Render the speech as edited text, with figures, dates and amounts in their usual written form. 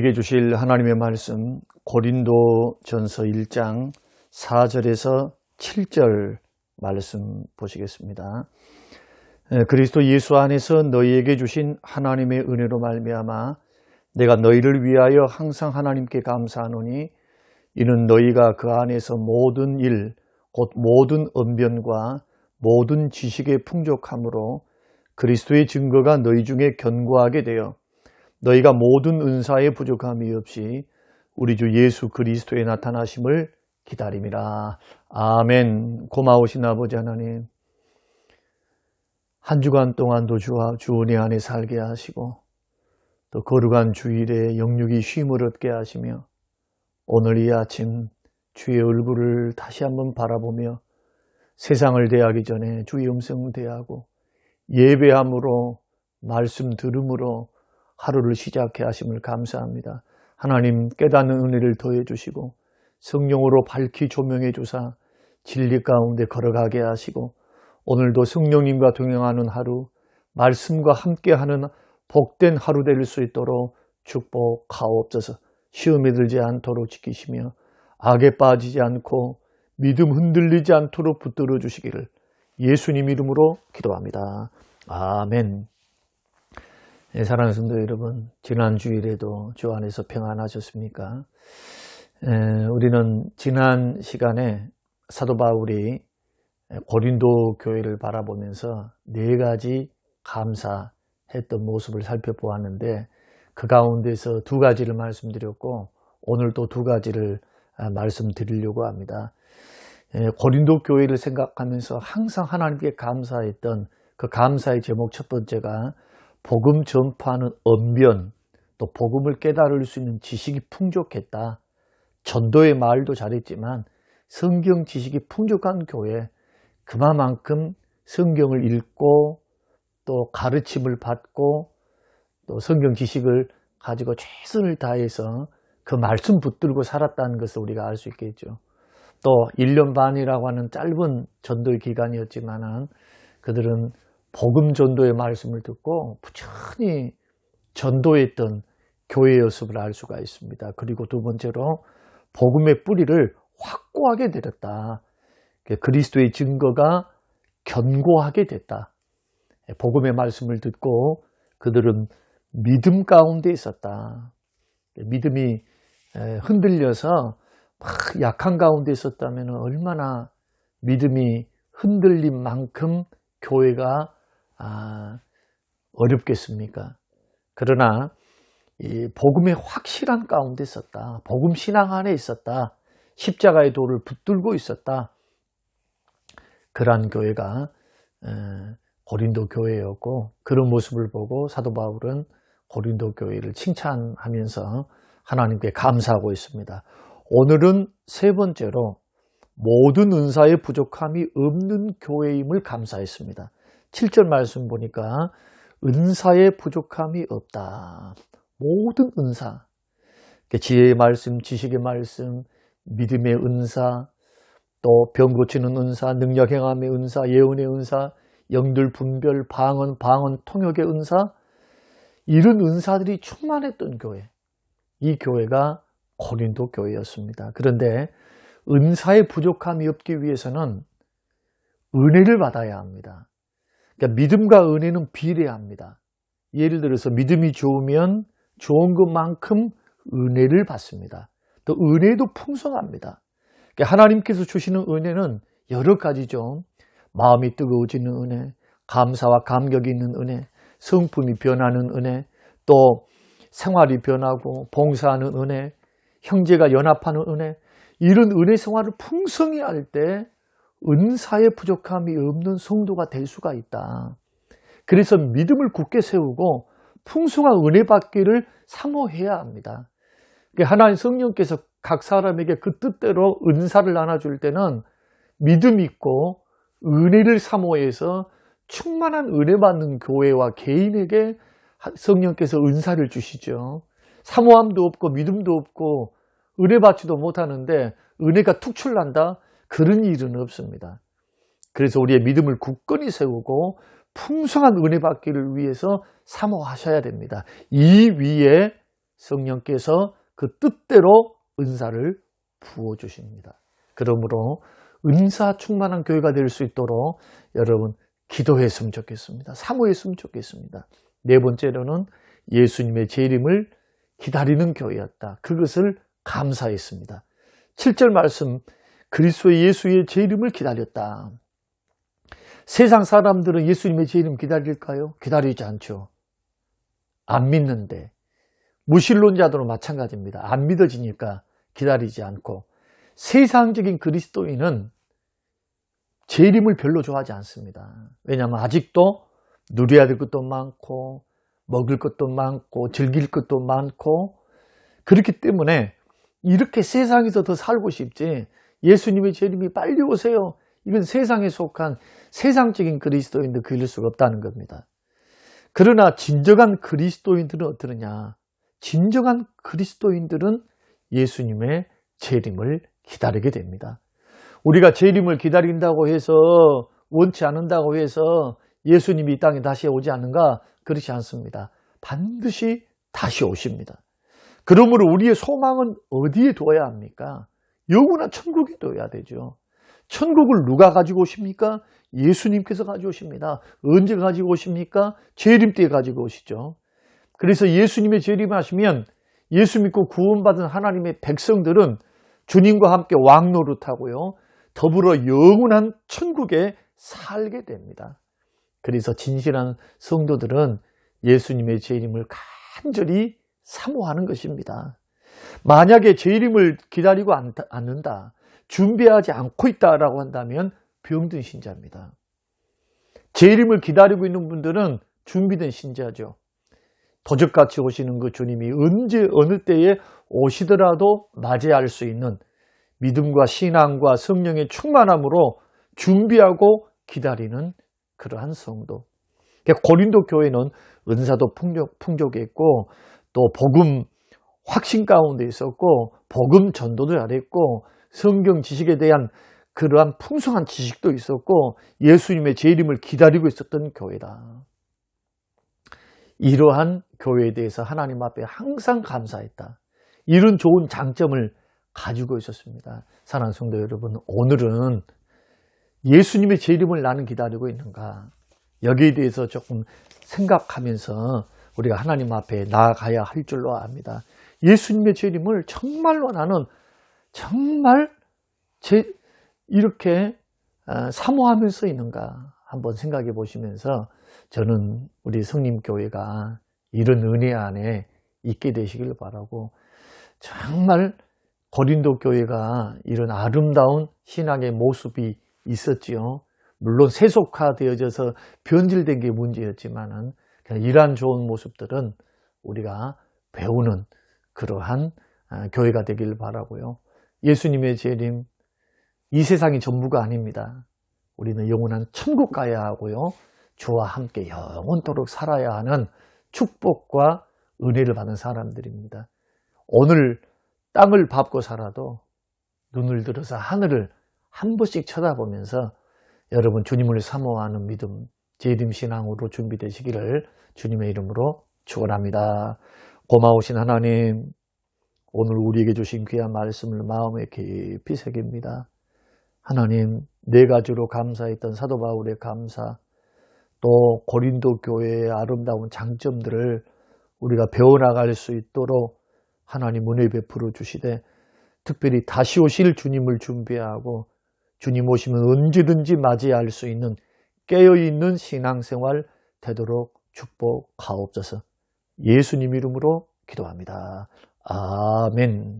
우리에게 주실 하나님의 말씀 고린도전서 1장 4절에서 7절 말씀 보시겠습니다. 그리스도 예수 안에서 너희에게 주신 하나님의 은혜로 말미암아 내가 너희를 위하여 항상 하나님께 감사하노니 이는 너희가 그 안에서 모든 일 곧 모든 언변과 모든 지식의 풍족함으로 그리스도의 증거가 너희 중에 견고하게 되어 너희가 모든 은사에 부족함이 없이 우리 주 예수 그리스도의 나타나심을 기다림이라. 아멘. 고마우신 아버지 하나님, 한 주간 동안도 주 은혜 안에 살게 하시고 또 거룩한 주일에 영육이 쉼을 얻게 하시며 오늘 이 아침 주의 얼굴을 다시 한번 바라보며 세상을 대하기 전에 주의 음성을 대하고 예배함으로 말씀 들음으로 하루를 시작해 하심을 감사합니다. 하나님 깨닫는 은혜를 더해 주시고 성령으로 밝히 조명해 주사 진리 가운데 걸어가게 하시고 오늘도 성령님과 동행하는 하루, 말씀과 함께하는 복된 하루 될 수 있도록 축복하옵소서. 시험에 들지 않도록 지키시며 악에 빠지지 않고 믿음 흔들리지 않도록 붙들어 주시기를 예수님 이름으로 기도합니다. 아멘. 사랑하는 성도 여러분, 지난 주일에도 주 안에서 평안하셨습니까? 우리는 지난 시간에 사도 바울이 고린도 교회를 바라보면서 네 가지 감사했던 모습을 살펴보았는데 그 가운데서 두 가지를 말씀드렸고 오늘 또 두 가지를 말씀드리려고 합니다. 고린도 교회를 생각하면서 항상 하나님께 감사했던 그 감사의 제목 첫 번째가 복음 전파하는 언변, 또 복음을 깨달을 수 있는 지식이 풍족했다. 전도의 말도 잘했지만 성경 지식이 풍족한 교회, 그만큼 성경을 읽고 또 가르침을 받고 또 성경 지식을 가지고 최선을 다해서 그 말씀 붙들고 살았다는 것을 우리가 알 수 있겠죠. 또 1년 반이라고 하는 짧은 전도의 기간이었지만 그들은 복음 전도의 말씀을 듣고 부지런히 전도했던 교회였음을 알 수가 있습니다. 그리고 두 번째로 복음의 뿌리를 확고하게 내렸다. 그리스도의 증거가 견고하게 됐다. 복음의 말씀을 듣고 그들은 믿음 가운데 있었다. 믿음이 흔들려서 막 약한 가운데 있었다면 얼마나 믿음이 흔들린 만큼 교회가 어렵겠습니까? 그러나 이 복음의 확실한 가운데 있었다. 복음 신앙 안에 있었다. 십자가의 도를 붙들고 있었다. 그러한 교회가 고린도 교회였고 그런 모습을 보고 사도 바울은 고린도 교회를 칭찬하면서 하나님께 감사하고 있습니다. 오늘은 세 번째로 모든 은사의 부족함이 없는 교회임을 감사했습니다. 7절 말씀 보니까 은사의 부족함이 없다. 모든 은사, 지혜의 말씀, 지식의 말씀, 믿음의 은사, 또 병 고치는 은사, 능력 행함의 은사, 예언의 은사, 영들 분별, 방언, 통역의 은사, 이런 은사들이 충만했던 교회, 이 교회가 고린도 교회였습니다. 그런데 은사의 부족함이 없기 위해서는 은혜를 받아야 합니다. 그러니까 믿음과 은혜는 비례합니다. 예를 들어서 믿음이 좋으면 좋은 것만큼 은혜를 받습니다. 또 은혜도 풍성합니다. 그러니까 하나님께서 주시는 은혜는 여러 가지죠. 마음이 뜨거워지는 은혜, 감사와 감격이 있는 은혜, 성품이 변하는 은혜, 또 생활이 변하고 봉사하는 은혜, 형제가 연합하는 은혜, 이런 은혜 생활을 풍성히 할 때 은사의 부족함이 없는 성도가 될 수가 있다. 그래서 믿음을 굳게 세우고 풍성한 은혜 받기를 사모해야 합니다. 하나님 성령께서 각 사람에게 그 뜻대로 은사를 나눠줄 때는 믿음 있고 은혜를 사모해서 충만한 은혜 받는 교회와 개인에게 성령께서 은사를 주시죠. 사모함도 없고 믿음도 없고 은혜 받지도 못하는데 은혜가 툭출난다? 그런 일은 없습니다. 그래서 우리의 믿음을 굳건히 세우고 풍성한 은혜 받기를 위해서 사모하셔야 됩니다. 이 위에 성령께서 그 뜻대로 은사를 부어주십니다. 그러므로 은사 충만한 교회가 될 수 있도록 여러분 기도했으면 좋겠습니다. 사모했으면 좋겠습니다. 네 번째로는 예수님의 재림을 기다리는 교회였다. 그것을 감사했습니다. 7절 말씀, 그리스도의 예수의 재림을 기다렸다. 세상 사람들은 예수님의 재림 기다릴까요? 기다리지 않죠. 안 믿는데. 무신론자들은 마찬가지입니다. 안 믿어지니까 기다리지 않고. 세상적인 그리스도인은 재림을 별로 좋아하지 않습니다. 왜냐하면 아직도 누려야 될 것도 많고 먹을 것도 많고 즐길 것도 많고 그렇기 때문에 이렇게 세상에서 더 살고 싶지 예수님의 재림이 빨리 오세요. 이건 세상에 속한 세상적인 그리스도인도 그럴 수가 없다는 겁니다. 그러나 진정한 그리스도인들은 어떠느냐? 진정한 그리스도인들은 예수님의 재림을 기다리게 됩니다. 우리가 재림을 기다린다고 해서 원치 않는다고 해서 예수님이 이 땅에 다시 오지 않는가? 그렇지 않습니다. 반드시 다시 오십니다. 그러므로 우리의 소망은 어디에 두어야 합니까? 영원한 천국에 둬야 되죠. 천국을 누가 가지고 오십니까? 예수님께서 가지고 오십니다. 언제 가지고 오십니까? 재림 때 가지고 오시죠. 그래서 예수님의 재림하시면 예수 믿고 구원받은 하나님의 백성들은 주님과 함께 왕노릇하고요. 더불어 영원한 천국에 살게 됩니다. 그래서 진실한 성도들은 예수님의 재림을 간절히 사모하는 것입니다. 만약에 재림을 기다리고 않는다, 준비하지 않고 있다라고 한다면 병든 신자입니다. 재림을 기다리고 있는 분들은 준비된 신자죠. 도적같이 오시는 그 주님이 언제 어느 때에 오시더라도 맞이할 수 있는 믿음과 신앙과 성령의 충만함으로 준비하고 기다리는 그러한 성도. 고린도 교회는 은사도 풍족했고 또 복음 확신 가운데 있었고 복음 전도도 잘했고 성경 지식에 대한 그러한 풍성한 지식도 있었고 예수님의 재림을 기다리고 있었던 교회다. 이러한 교회에 대해서 하나님 앞에 항상 감사했다. 이런 좋은 장점을 가지고 있었습니다. 사랑하는 성도 여러분, 오늘은 예수님의 재림을 나는 기다리고 있는가? 여기에 대해서 조금 생각하면서 우리가 하나님 앞에 나아가야 할 줄로 압니다. 예수님의 재림을 정말로 나는 정말 이렇게 사모하면서 있는가 한번 생각해 보시면서 저는 우리 성림교회가 이런 은혜 안에 있게 되시길 바라고 정말 고린도 교회가 이런 아름다운 신앙의 모습이 있었지요. 물론 세속화되어져서 변질된 게 문제였지만은 이러한 좋은 모습들은 우리가 배우는 그러한 교회가 되길 바라고요. 예수님의 재림, 이 세상이 전부가 아닙니다. 우리는 영원한 천국 가야 하고요. 주와 함께 영원토록 살아야 하는 축복과 은혜를 받는 사람들입니다. 오늘 땅을 밟고 살아도 눈을 들어서 하늘을 한 번씩 쳐다보면서 여러분 주님을 사모하는 믿음, 재림 신앙으로 준비되시기를 주님의 이름으로 축원합니다. 고마우신 하나님, 오늘 우리에게 주신 귀한 말씀을 마음에 깊이 새깁니다. 하나님, 네 가지로 감사했던 사도 바울의 감사, 또 고린도 교회의 아름다운 장점들을 우리가 배워나갈 수 있도록 하나님 은혜 베풀어 주시되 특별히 다시 오실 주님을 준비하고 주님 오시면 언제든지 맞이할 수 있는 깨어있는 신앙생활 되도록 축복하옵소서. 예수님 이름으로 기도합니다. 아멘.